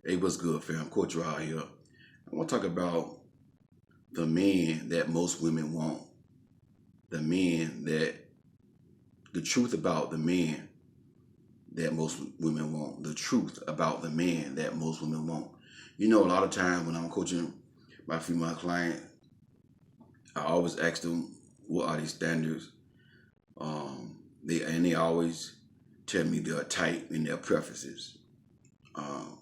Hey, what's good, fam? Coach Rod here. I want to talk about the men that most women want. The men that, the truth about the men that most women want. The truth about the men that most women want. You know, a lot of times when I'm coaching my female client, I always ask them, what are these standards? They always tell me they're tight in their preferences. Um,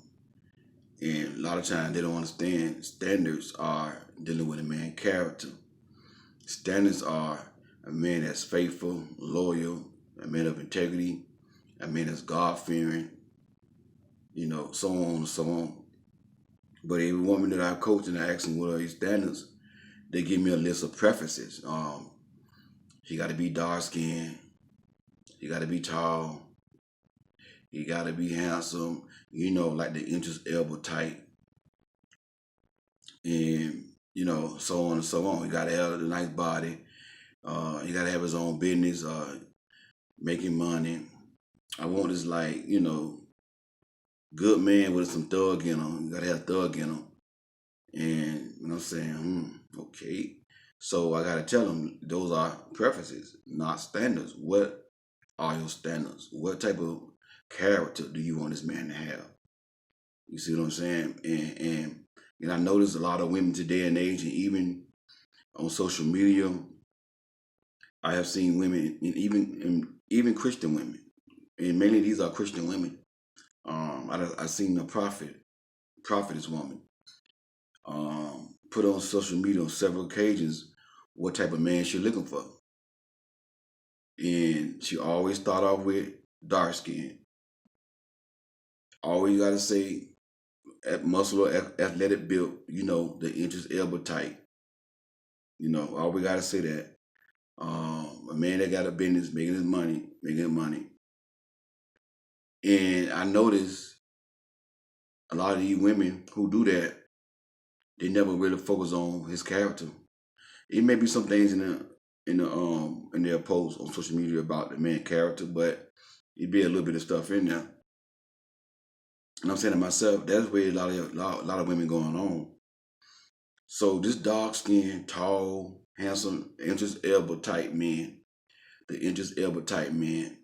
and a lot of times they don't understand standards are dealing with a man's character. Standards are a man that's faithful, loyal, a man of integrity, a man that's God fearing, so on and so on. But every woman that I coach and I ask them what are these standards, they give me a list of preferences. He got to be dark skinned, he got to be tall, he got to be handsome, like the inches elbow tight, and so on and so on. He got to have a nice body. He got to have his own business, making money. I want this good man with some thug in him. You gotta have thug in him. And I'm saying, okay. So I gotta tell them those are preferences, not standards. What are your standards? What type of character do you want this man to have? You see what I'm saying? And I notice a lot of women today and age, and even on social media, I have seen women, and even Christian women, and mainly these are Christian women. I seen a prophetess woman, put on social media on several occasions what type of man she's looking for, and she always start off with dark skin. Always gotta say muscular, athletic build. The inches elbow tight. Always gotta say that. A man that got a business, making money. And I notice a lot of these women who do that, they never really focus on his character. It may be some things in their posts on social media about the man character, but it be a little bit of stuff in there. And I'm saying to myself, that's where a lot of women going on. So this dark skinned, tall, handsome, inches elbow type man, the inches elbow type man,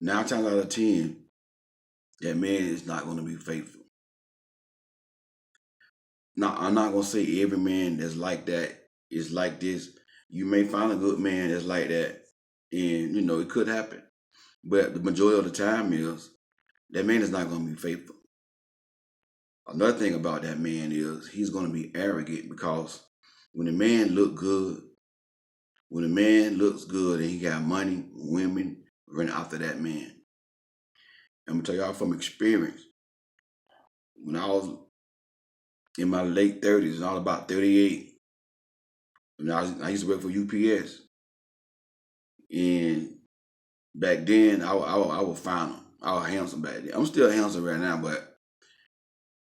9 times out of 10, that man is not going to be faithful. Now, I'm not gonna say every man that's like that is like this. You may find a good man that's like that, and it could happen. But the majority of the time is that man is not gonna be faithful. Another thing about that man is he's gonna be arrogant because when a man look good, when a man looks good and he got money, women run after that man. I'm gonna tell y'all from experience. When I was in my late 30s, and I was about 38, I used to work for UPS. And back then, I was fine. I was handsome back then. I'm still handsome right now, but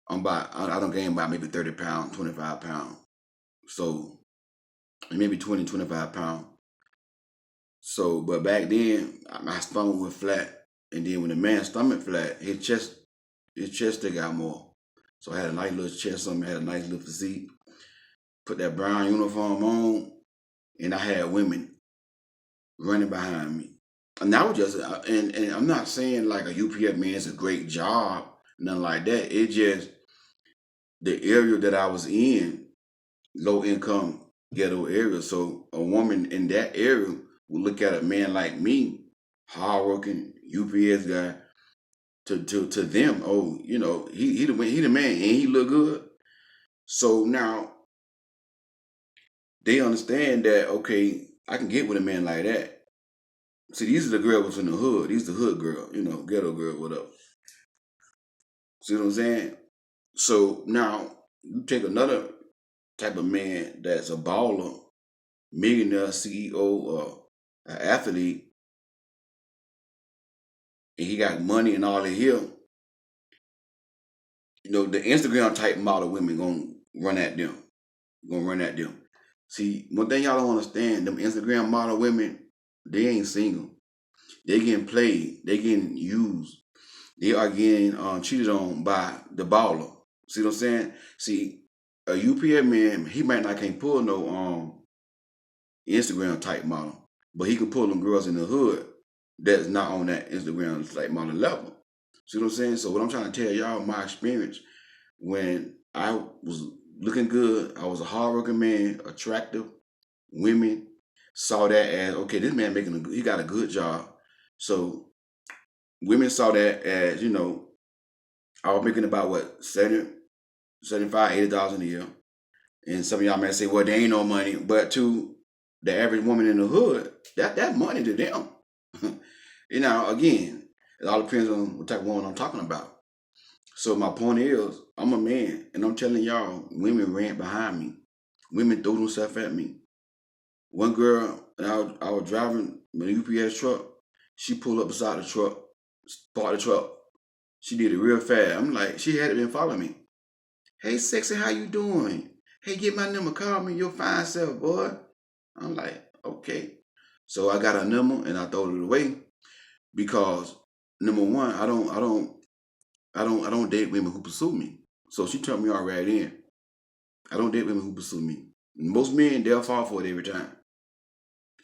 I don't gain about maybe 30 pounds, 25 pounds. So maybe 20, 25 pounds. So, but back then, my stomach was flat. And then when the man's stomach flat, his chest stick out more. So I had a nice little chest on me, had a nice little physique. Put that brown uniform on, and I had women running behind me. And that was just, and I'm not saying like a UPS man is a great job, nothing like that. It just the area that I was in, low income ghetto area. So a woman in that area would look at a man like me, hardworking UPS guy, to them, oh, he the man and he look good. So now they understand that okay, I can get with a man like that. See, these are the girls in the hood. These are the hood girl, ghetto girl, whatever. See what I'm saying? So now you take another type of man that's a baller, millionaire, CEO, or an athlete, and he got money and all in here. The Instagram type model women gonna run at them. Gonna run at them. See, one thing y'all don't understand, them Instagram model women, they ain't single. They getting played. They getting used. They are getting cheated on by the baller. See what I'm saying? See, a UPS man, he might not can't pull no Instagram type model, but he can pull them girls in the hood that's not on that Instagram type model level. See what I'm saying? So what I'm trying to tell y'all, my experience when I was looking good, I was a hardworking man, attractive. Women saw that as okay, this man he got a good job. So women saw that as I was making about what 75, $80 a year. And some of y'all might say, well, there ain't no money. But to the average woman in the hood, that money to them. Again, it all depends on what type of woman I'm talking about. So my point is, I'm a man, and I'm telling y'all, women ran behind me. Women threw themselves at me. One girl, and I was driving my UPS truck. She pulled up beside the truck, parked the truck. She did it real fast. I'm like, she had been following me. Hey, sexy, how you doing? Hey, get my number. Call me your fine self, boy. I'm like, okay. So I got her number and I throw it away because number one, I don't date women who pursue me. So she turned me all right in. I don't date women who pursue me. Most men, they'll fall for it every time.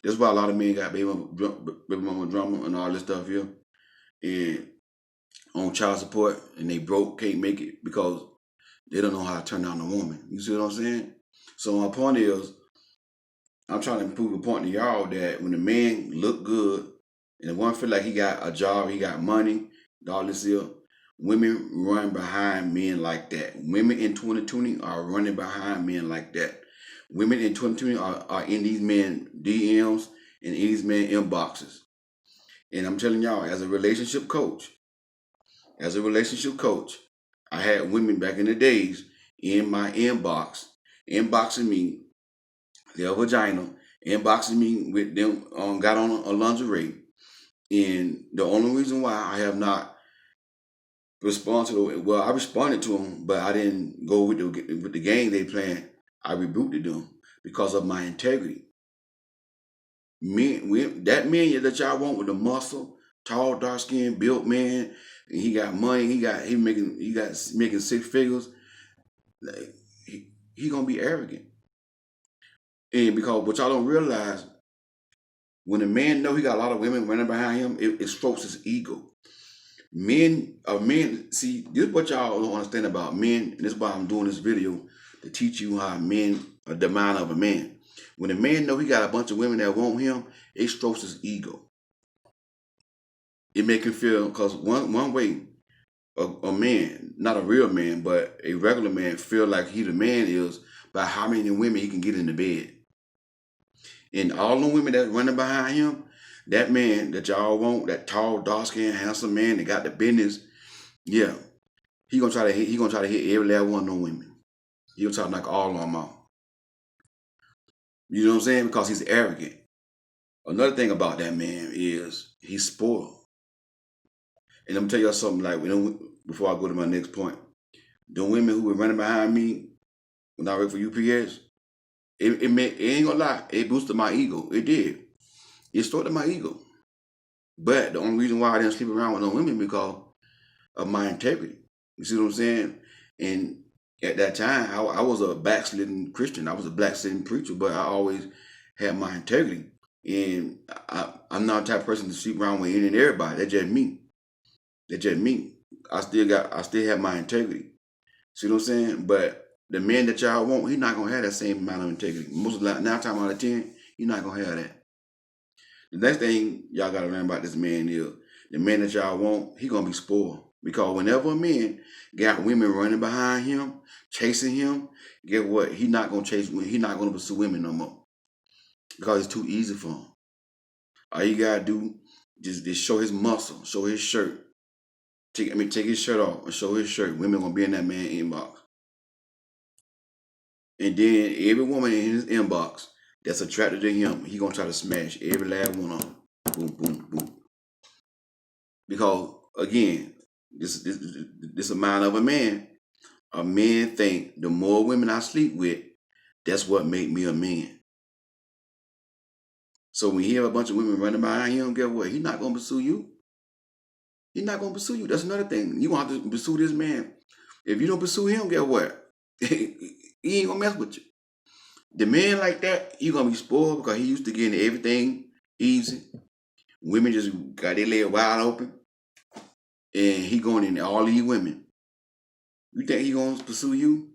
That's why a lot of men got baby mama drama and all this stuff here. And on child support and they broke, can't make it because they don't know how to turn down a woman. You see what I'm saying? So my point is, I'm trying to prove a point to y'all that when a man look good and the one feel like he got a job, he got money, all this here, women run behind men like that. Women in 2020 are running behind men like that. Women in 2020 are in these men DMs and in these men inboxes. And I'm telling y'all, as a relationship coach, I had women back in the days in my inboxing me their vagina, inboxing me with them got on a lingerie. And the only reason why I have not responded to them, well, I responded to them, but I didn't go with the game they playing. I rebuked them because of my integrity. That man that y'all want with the muscle, tall, dark skinned, built man, and he got money, he making six figures. Like, he gonna be arrogant. And because what y'all don't realize, when a man know he got a lot of women running behind him, it strokes his ego. Men, see, this is what y'all don't understand about men, and this is why I'm doing this video to teach you how men are the mind of a man. When a man know he got a bunch of women that want him, it strokes his ego. It make him feel, because one way a man, not a real man, but a regular man, feel like he the man is by how many women he can get in the bed. And all the women that running behind him, that man that y'all want, that tall, dark skinned, handsome man that got the business, yeah, he gonna try to hit every last one of them women. He gonna try to knock all of them out. You know what I'm saying? Because he's arrogant. Another thing about that man is he's spoiled. And I'm gonna tell y'all something like before I go to my next point. The women who were running behind me when I worked for UPS, it ain't gonna lie, it boosted my ego. It did. It started my ego. But the only reason why I didn't sleep around with no women because of my integrity. You see what I'm saying? And at that time, I was a backslidden Christian. I was a backslidden preacher, but I always had my integrity. And I'm not the type of person to sleep around with any and everybody. That's just me. I still have my integrity. See what I'm saying? But the man that y'all want, he's not gonna have that same amount of integrity. Most of the 9 times out of 10, he's not gonna have that. The next thing y'all gotta learn about this man is the man that y'all want, he gonna be spoiled. Because whenever a man got women running behind him, chasing him, get what? He's not gonna pursue women no more. Because it's too easy for him. All you gotta do just show his muscle, show his shirt. Take his shirt off and show his shirt. Women gonna be in that man inbox. And then every woman in his inbox that's attracted to him, he gonna try to smash every last one of them. Boom, boom, boom. Because again, this a mind of a man. A man think the more women I sleep with, that's what make me a man. So when he have a bunch of women running behind him, guess what? He's not gonna pursue you. He's not gonna pursue you. That's another thing. You gonna have to pursue this man. If you don't pursue him, guess what? He ain't gonna mess with you. The man like that, you gonna be spoiled because he used to getting everything easy. Women just got their leg wide open, and he going in all these women. You think he gonna pursue you?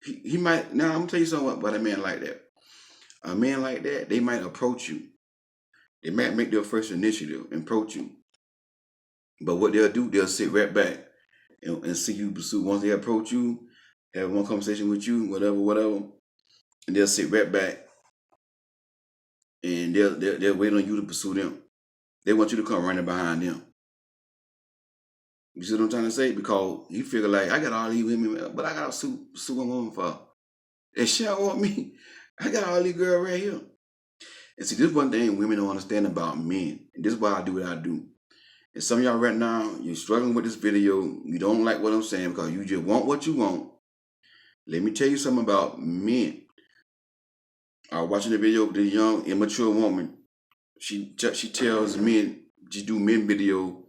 He might. Now I'm gonna tell you something about a man like that. A man like that, they might approach you. They might make their first initiative and approach you. But what they'll do, they'll sit right back and see you pursue. Once they approach you, have one conversation with you, whatever, and they'll sit right back and they'll wait on you to pursue them. They want you to come running behind them. You see what I'm trying to say? Because you figure like I got all these women, but I gotta sue a woman for. And she don't want me. I got all these girls right here. And see, this is one thing women don't understand about men. And this is why I do what I do. And some of y'all right now, you're struggling with this video. You don't like what I'm saying because you just want what you want. Let me tell you something about men. I was watching the video of the young, immature woman. She tells men, she do men video,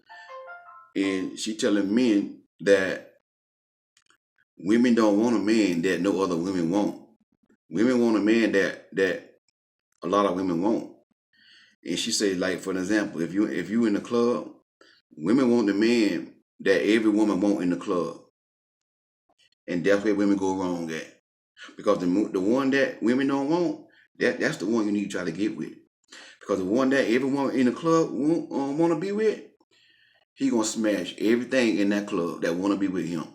and she telling men that women don't want a man that no other women want. Women want a man that a lot of women want. And she said, like for an example, if you in the club, women want the man that every woman want in the club. And that's where women go wrong at. Because the one that women don't want, that's the one you need to try to get with. Because the one that everyone in the club want to be with, he gonna smash everything in that club that want to be with him.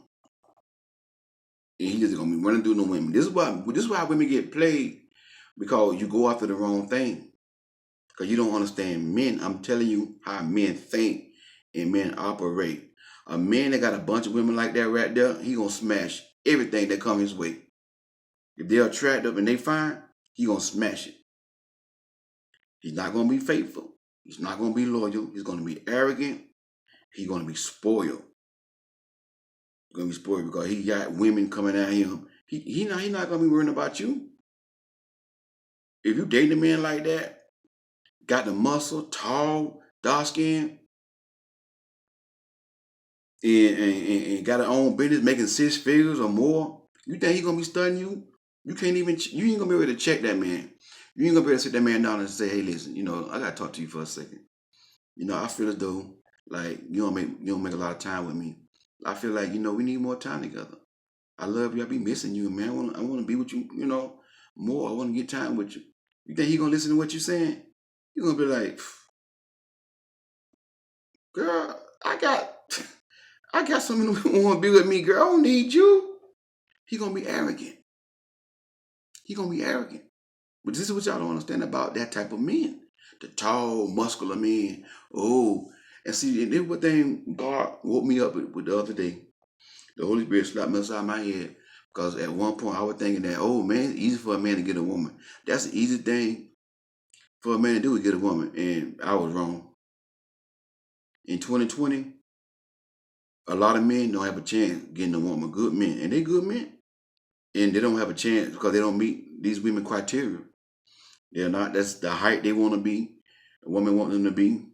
And he just gonna be running through the women. This is why women get played, because you go after the wrong thing. Because you don't understand men. I'm telling you how men think and men operate. A man that got a bunch of women like that right there, he gonna smash everything that come his way. If they're attractive and they fine, he gonna smash it. He's not gonna be faithful. He's not gonna be loyal. He's gonna be arrogant. He's gonna be spoiled. He's gonna be spoiled because he got women coming at him. He not gonna be worrying about you. If you date a man like that, got the muscle, tall, dark skin, and got her own business, making 6 figures or more, you think he gonna be studying you? You ain't gonna be able to check that man. You ain't gonna be able to sit that man down and say, hey, listen, I gotta talk to you for a second. I feel as though like you don't make a lot of time with me. I feel like, we need more time together. I love you. I be missing you, man. I wanna be with you, more. I wanna get time with you. You think he gonna listen to what you're saying? You're gonna be like, girl, I got someone who wanna be with me, girl. I don't need you. He gonna be arrogant. But this is what y'all don't understand about that type of men. The tall, muscular men. Oh, and see, and then what thing God woke me up with the other day. The Holy Spirit slapped me upside my head. Because at one point I was thinking that, oh man, it's easy for a man to get a woman. That's the easy thing for a man to do, is get a woman. And I was wrong. In 2020, a lot of men don't have a chance getting a woman. Good men. And they good men. And they don't have a chance because they don't meet these women criteria. They're not, that's the height they want to be. A woman want them to be.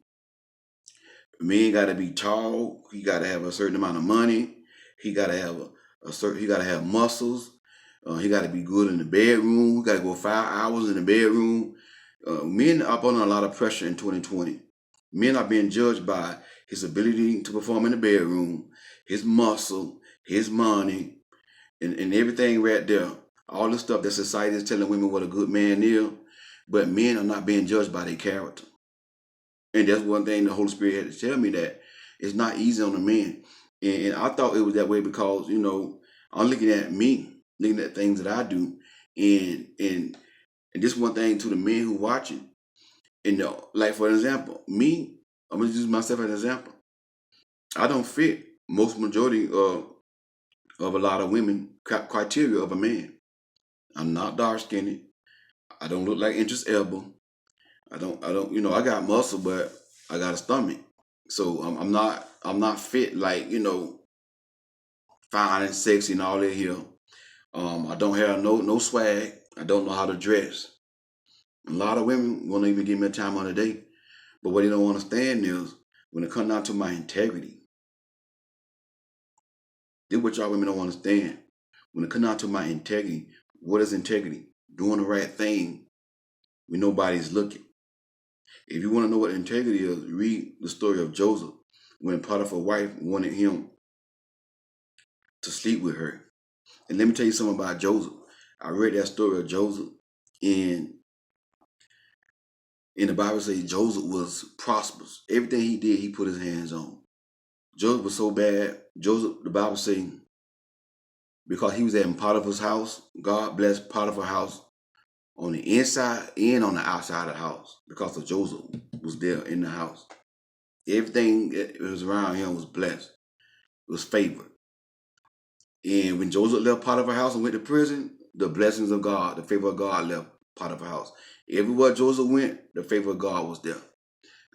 Man got to be tall. He got to have a certain amount of money. He got to have he got to have muscles. He got to be good in the bedroom. He got to go 5 hours in the bedroom. Men are up under a lot of pressure in 2020. Men are being judged by his ability to perform in the bedroom, his muscle, his money, and everything right there. All the stuff that society is telling women what a good man is. But men are not being judged by their character. And that's one thing the Holy Spirit had to tell me, that it's not easy on the men. And I thought it was that way because, I'm looking at me, looking at things that I do. And this one thing to the men who watching. And like, for example, me, I'm going to use myself as an example. I don't fit most majority of a lot of women criteria of a man. I'm not dark skinned. I don't look like Idris Elba. I don't, I got muscle, but I got a stomach. So I'm not fit like, fine and sexy and all that here. I don't have no swag. I don't know how to dress. A lot of women won't even give me a time on the day. But what they don't understand is When it comes down to my integrity, this is what y'all women don't understand. When it comes down to my integrity, what is integrity? Doing the right thing when nobody's looking. If you want to know what integrity is, read the story of Joseph when Potiphar's wife wanted him to sleep with her. And let me tell you something about Joseph. I read that story of Joseph, and in the Bible says Joseph was prosperous. Everything he did, he put his hands on. Joseph was so bad. Joseph, the Bible says, because he was at Potiphar's house, God blessed Potiphar's house on the inside and on the outside of the house because of Joseph was there in the house. Everything that was around him was blessed, was favored. And when Joseph left Potiphar's house and went to prison, the blessings of God, the favor of God left Potiphar's house. Everywhere Joseph went, the favor of God was there.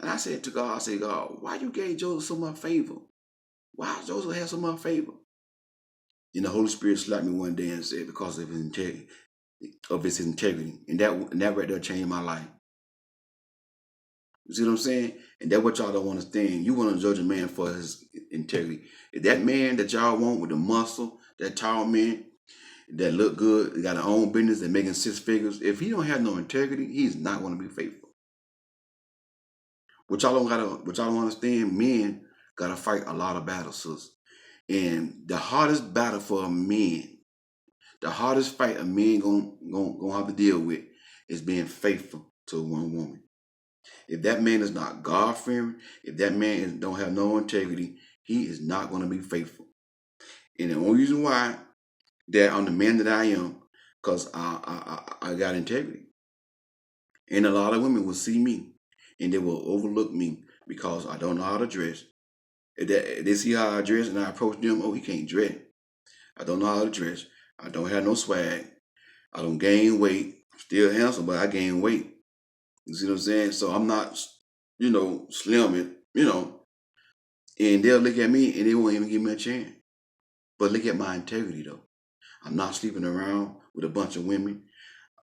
And I said to God, God, why you gave Joseph so much favor? Why Joseph had so much favor? And the Holy Spirit slapped me one day and said, because of his integrity, And that right there changed my life. You see what I'm saying? And that's what y'all don't understand. You want to judge a man for his integrity. If that man that y'all want with the muscle, that tall man, that look good, got his own business, and making 6 figures, if he don't have no integrity, he's not going to be faithful. What y'all don't understand, men gotta fight a lot of battles, sis. And the hardest battle for a man, the hardest fight a man gonna have to deal with is being faithful to one woman. If that man is not God-fearing, if that man don't have no integrity, he is not going to be faithful. And the only reason why that I'm the man that I am, because I got integrity. And a lot of women will see me and they will overlook me because I don't know how to dress. If they see how I dress and I approach them, oh, he can't dress. I don't know how to dress. I don't have no swag. I don't gain weight. I'm still handsome, but I gain weight. You see what I'm saying? So I'm not, slim, and they'll look at me and they won't even give me a chance. But look at my integrity, though. I'm not sleeping around with a bunch of women.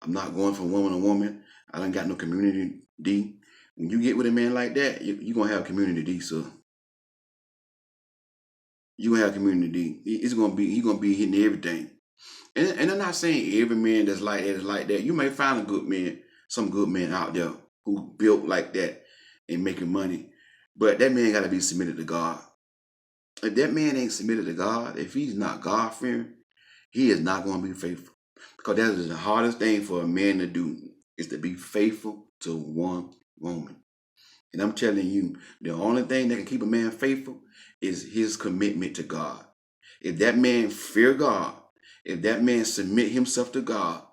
I'm not going from woman to woman. I don't got no community D. When you get with a man like that, you're going to have community D, so. You're going to have community D. He's going to be hitting everything. And I'm not saying every man that's like that is like that. You may find some good men out there who built like that and making money. But that man got to be submitted to God. If that man ain't submitted to God, if he's not God-fearing, he is not going to be faithful. Because that is the hardest thing for a man to do, is to be faithful to one woman. And I'm telling you, the only thing that can keep a man faithful is his commitment to God. If that man fear God, if that man submit himself to God,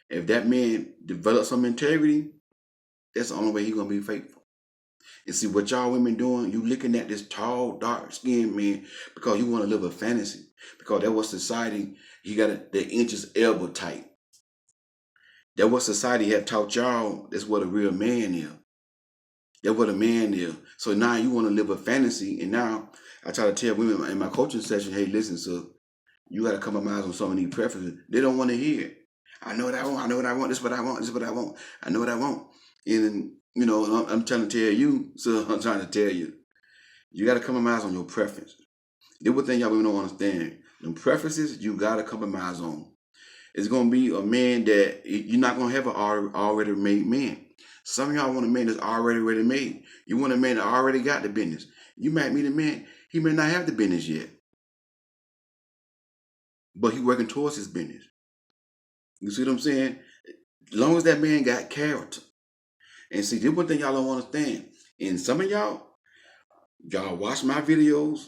if that man develop some integrity, that's the only way he's going to be faithful. And see what y'all women doing, you looking at this tall, dark-skinned man because you want to live a fantasy. Because that's what society, you got the inches elbow tight. That's what society had taught y'all. That's what a real man is. That's what a man is. So now you want to live a fantasy. And now I try to tell women in my coaching session, hey, listen, so you got to compromise on some of these preferences. They don't want to hear it. I know what I want. I know what I want. This is what I want. This is what I want. I know what I want. And, I'm trying to tell you. So I'm trying to tell you. You got to compromise on your preferences. The one thing y'all women don't understand. Them preferences, you got to compromise on. It's going to be a man that you're not going to have an already made man. Some of y'all want a man that's already ready made. You want a man that already got the business. You might meet a man, he may not have the business yet. But he working towards his business. You see what I'm saying? As long as that man got character. And see, this one thing y'all don't understand. And some of y'all watch my videos.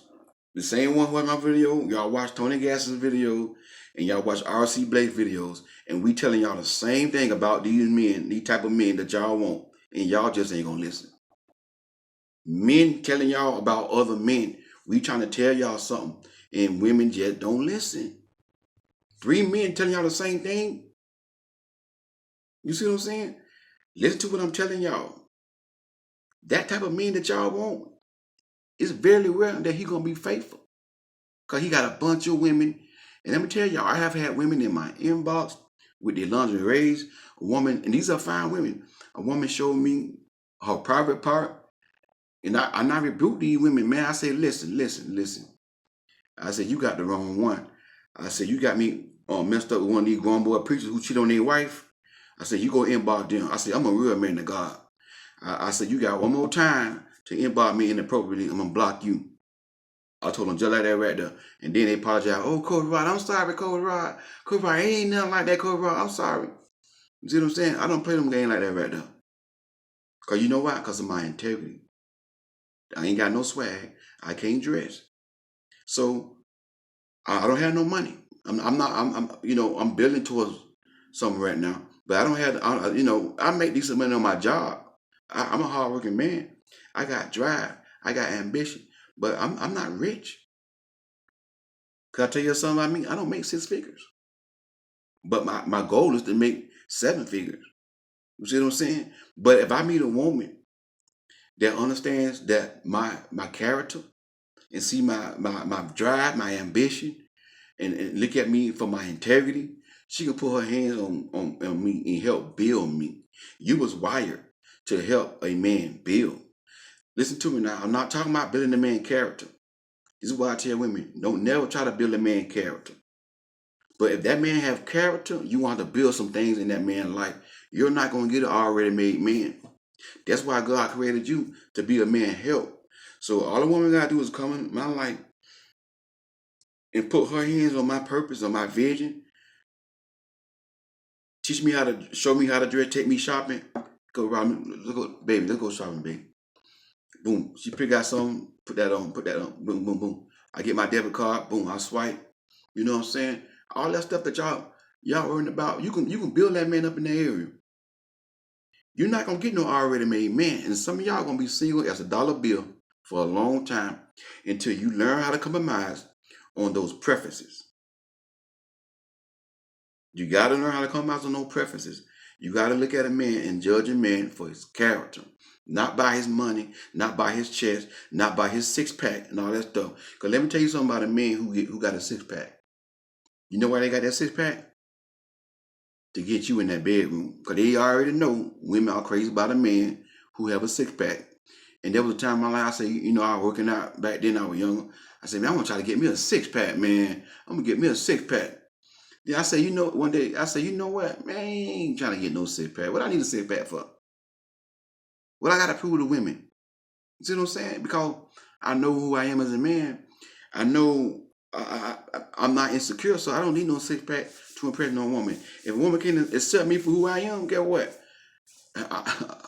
The same one who watch my video, y'all watch Tony Gass's video, and y'all watch RC Blake videos. And we telling y'all the same thing about these men, these type of men that y'all want. And y'all just ain't gonna listen. Men telling y'all about other men. We trying to tell y'all something. And women just don't listen. 3 men telling y'all the same thing. You see what I'm saying? Listen to what I'm telling y'all. That type of man that y'all want, it's very rare that he gonna be faithful. Because he got a bunch of women. And let me tell y'all, I have had women in my inbox with their lingeries. A woman, and these are fine women. A woman showed me her private part. And I rebuke these women, man. I say, listen, listen, listen. I said, you got the wrong one. I said, you got me messed up with one of these grown boy preachers who cheat on their wife. I said, you go inbox them. I said, I'm a real man of God. I said, you got one more time to inbox me inappropriately, I'm going to block you. I told them just like that right there. And then they apologize. Oh, Coach Rod, I'm sorry, Coach Rod. Coach Rod, ain't nothing like that, Coach Rod. I'm sorry. You see what I'm saying? I don't play them games like that right there. Because you know why? Because of my integrity. I ain't got no swag. I can't dress. So I don't have no money. I'm building towards something right now. But I don't have, I make decent money on my job. I'm a hardworking man. I got drive. I got ambition. But I'm not rich. Can I tell you something about me? I don't make six figures. But my goal is to make seven figures. You see what I'm saying? But if I meet a woman that understands that my character and see my drive, my ambition, and look at me for my integrity, she can put her hands on me and help build me. You was wired to help a man build. Listen to me now. I'm not talking about building a man's character. This is why I tell women, don't never try to build a man's character. But if that man have character, you want to build some things in that man's life. You're not going to get an already made man. That's why God created you to be a man help. So all a woman got to do is come in my life and put her hands on my purpose, on my vision. Teach me how to, show me how to dress, take me shopping. Go around, baby, let's go shopping, baby. Boom. She pick out something, put that on, boom, boom, boom. I get my debit card, boom, I swipe. You know what I'm saying? All that stuff that y'all worrying about, you can build that man up in the area. You're not gonna get no already made man. And some of y'all gonna be single as a dollar bill for a long time until you learn how to compromise on those preferences. You gotta learn how to compromise on those preferences. You gotta look at a man and judge a man for his character. Not by his money, not by his chest, not by his six pack and all that stuff. Cause let me tell you something about a man who got a six pack. You know why they got that six pack? To get you in that bedroom. Because they already know women are crazy about a man who have a six pack. And there was a time in my life I said, I was working out back then, I was younger. I said, man, I'm gonna try to get me a six pack, man. I'm gonna get me a six pack. Then I said, one day, I said, you know what? Man, I ain't trying to get no six pack. What I need a six pack for? What I gotta prove to women? You see what I'm saying? Because I know who I am as a man. I know I'm not insecure, so I don't need no six pack to impress no woman. If a woman can accept me for who I am, guess what?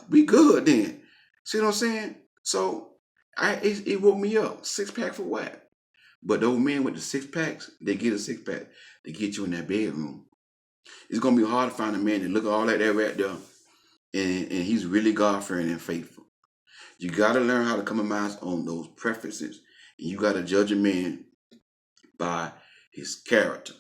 We good then. See what I'm saying? So it woke me up. Six pack for what? But those men with the six packs, they get a six pack. They get you in that bedroom. It's gonna be hard to find a man that look all like that right there, and he's really God-fearing and faithful. You gotta learn how to compromise on those preferences, and you gotta judge a man by his character.